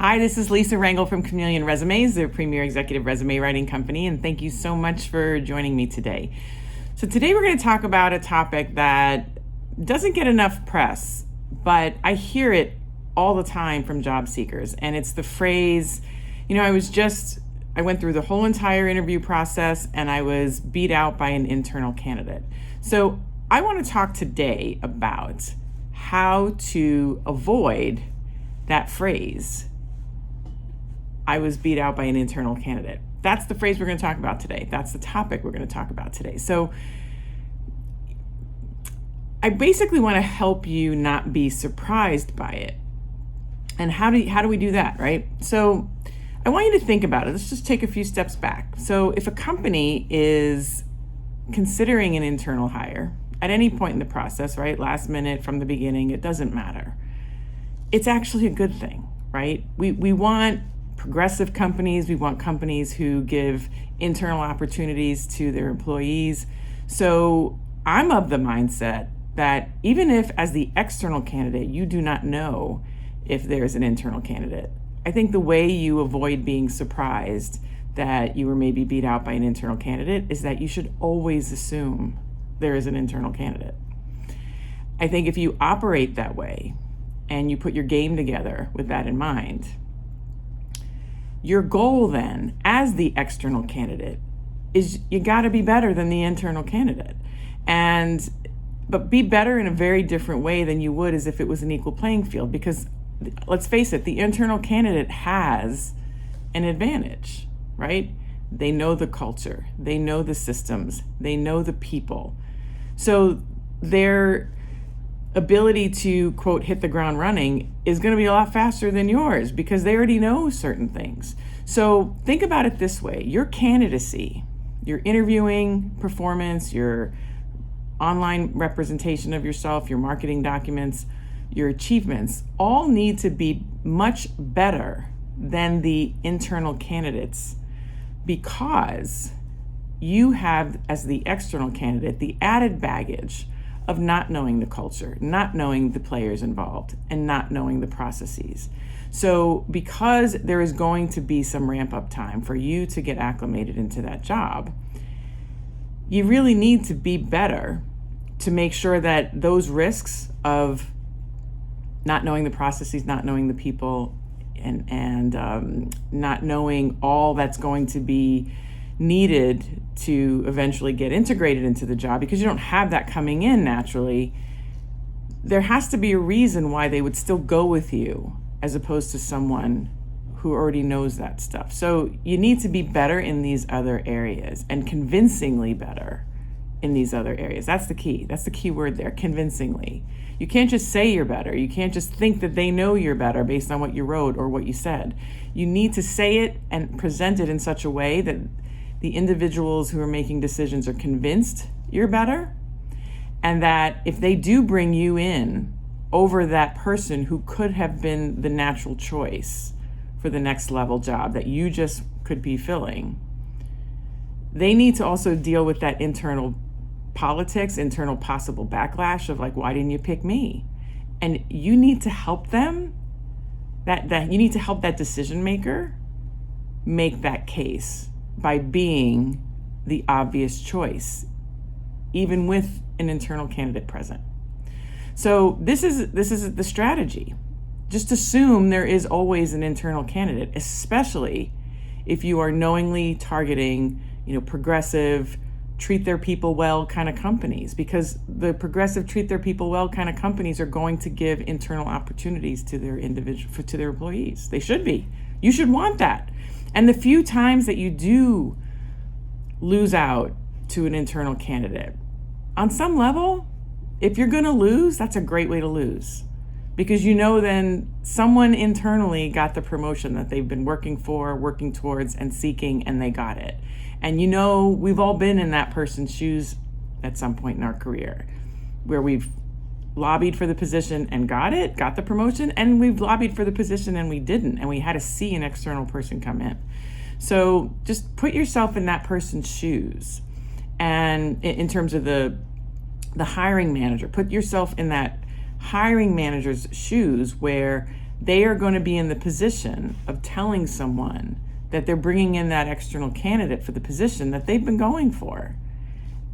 Hi, this is Lisa Rangel from Chameleon Resumes, the premier executive resume writing company, and thank you so much for joining me today. So today we're going to talk about a topic that doesn't get enough press, but I hear it all the time from job seekers, and it's the phrase, I went through the whole entire interview process and I was beat out by an internal candidate. So I want to talk today about how to avoid that phrase, I was beat out by an internal candidate. That's the phrase we're going to talk about today. That's the topic we're going to talk about today. So I basically want to help you not be surprised by it. And how do we do that, right? So I want you to think about it. Let's just take a few steps back. So if a company is considering an internal hire at any point in the process, right? Last minute, from the beginning, it doesn't matter. It's actually a good thing, right? We want progressive companies. We want companies who give internal opportunities to their employees. So I'm of the mindset that even if as the external candidate, you do not know if there's an internal candidate, I think the way you avoid being surprised that you were maybe beat out by an internal candidate is that you should always assume there is an internal candidate. I think if you operate that way and you put your game together with that in mind, your goal then, as the external candidate, is you got to be better than the internal candidate. But be better in a very different way than you would as if it was an equal playing field. Because let's face it, the internal candidate has an advantage, right? They know the culture, they know the systems, they know the people. So their ability to, quote, hit the ground running is going to be a lot faster than yours because they already know certain things. So think about it this way. Your candidacy, your interviewing performance, your online representation of yourself, your marketing documents, your achievements, all need to be much better than the internal candidates because you have, as the external candidate, the added baggage of not knowing the culture, not knowing the players involved, and not knowing the processes. So because there is going to be some ramp up time for you to get acclimated into that job, you really need to be better to make sure that those risks of not knowing the processes, not knowing the people, and not knowing all that's going to be needed to eventually get integrated into the job, because you don't have that coming in naturally, there has to be a reason why they would still go with you as opposed to someone who already knows that stuff. So you need to be better in these other areas, and convincingly better in these other areas. That's the key. That's the key word there, convincingly. You can't just say you're better. You can't just think that they know you're better based on what you wrote or what you said. You need to say it and present it in such a way that the individuals who are making decisions are convinced you're better, and that if they do bring you in over that person who could have been the natural choice for the next level job that you just could be filling, they need to also deal with that internal politics, internal possible backlash of like, why didn't you pick me? And you need to help them, that you need to help that decision maker make that case by being the obvious choice, even with an internal candidate present. So this is the strategy. Just assume there is always an internal candidate, especially if you are knowingly targeting, progressive, treat their people well kind of companies, because the progressive, treat their people well kind of companies are going to give internal opportunities to their to their employees. They should be. You should want that. And the few times that you do lose out to an internal candidate, on some level, if you're going to lose, that's a great way to lose. Because then someone internally got the promotion that they've been working towards, and seeking, and they got it. And we've all been in that person's shoes at some point in our career, where we've lobbied for the position and got the promotion, and we've lobbied for the position and we didn't, and we had to see an external person come in. So just put yourself in that person's shoes. And in terms of the hiring manager, put yourself in that hiring manager's shoes where they are going to be in the position of telling someone that they're bringing in that external candidate for the position that they've been going for,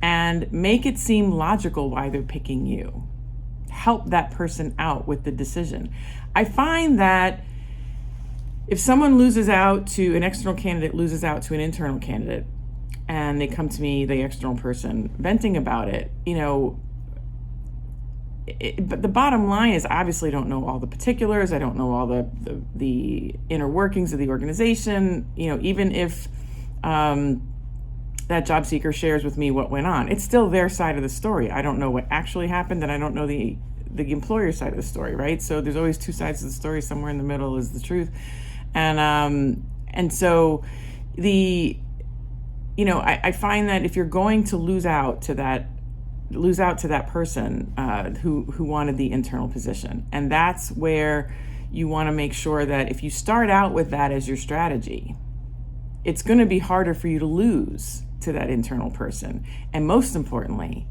and make it seem logical why they're picking you. Help that person out with the decision. I find that if someone loses out to an external candidate, loses out to an internal candidate, and they come to me, the external person, venting about it, but the bottom line is, I obviously don't know all the particulars. I don't know all the inner workings of the organization. Even if that job seeker shares with me what went on, it's still their side of the story. I don't know what actually happened, and I don't know the employer's side of the story, right? So there's always two sides of the story. Somewhere in the middle is the truth. And so I find that if you're going to lose out to that person who wanted the internal position, and that's where you want to make sure that if you start out with that as your strategy, it's going to be harder for you to lose to that internal person. And most importantly,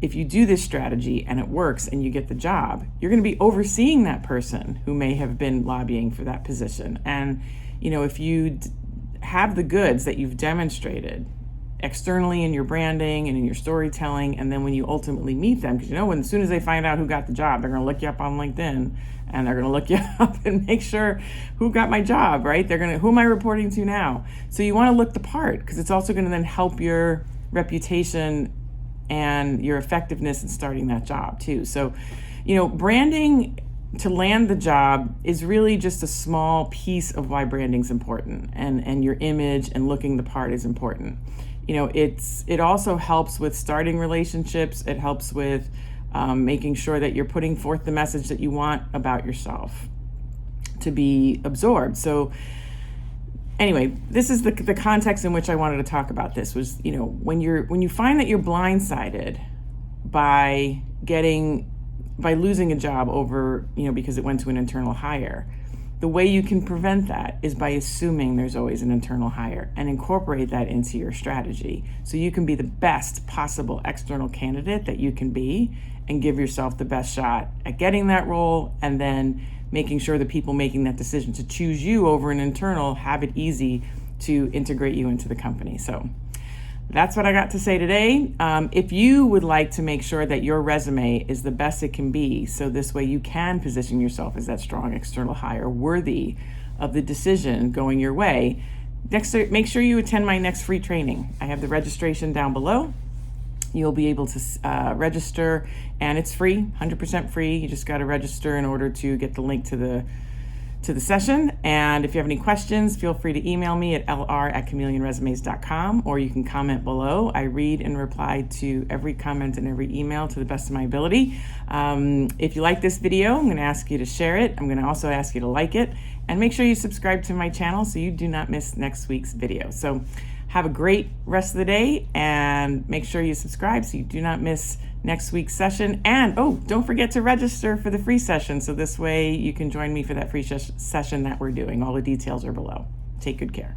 if you do this strategy and it works and you get the job, you're going to be overseeing that person who may have been lobbying for that position. And if you have the goods that you've demonstrated externally in your branding and in your storytelling, and then when you ultimately meet them, because as soon as they find out who got the job, they're going to look you up on LinkedIn, and they're going to look you up and make sure who got my job, right? Who am I reporting to now? So you want to look the part, because it's also going to then help your reputation and your effectiveness in starting that job too. So, branding to land the job is really just a small piece of why branding's important, and your image and looking the part is important. It also helps with starting relationships. It helps with making sure that you're putting forth the message that you want about yourself to be absorbed. So anyway, this is the context in which I wanted to talk about this. Was when you find that you're blindsided by losing a job over because it went to an internal hire, the way you can prevent that is by assuming there's always an internal hire and incorporate that into your strategy, so you can be the best possible external candidate that you can be, and give yourself the best shot at getting that role, and then making sure the people making that decision to choose you over an internal have it easy to integrate you into the company. So that's what I got to say today. If you would like to make sure that your resume is the best it can be, so this way you can position yourself as that strong external hire worthy of the decision going your way, make sure you attend my next free training. I have the registration down below. You'll be able to register, and it's free, 100% free. You just got to register in order to get the link to the session. And if you have any questions, feel free to email me at lr@chameleonresumes.com, or you can comment below. I read and reply to every comment and every email to the best of my ability. If you like this video, I'm going to ask you to share it. I'm going to also ask you to like it, and make sure you subscribe to my channel so you do not miss next week's video. So have a great rest of the day, and make sure you subscribe so you do not miss next week's session. And don't forget to register for the free session, so this way you can join me for that free session that we're doing. All the details are below. Take good care.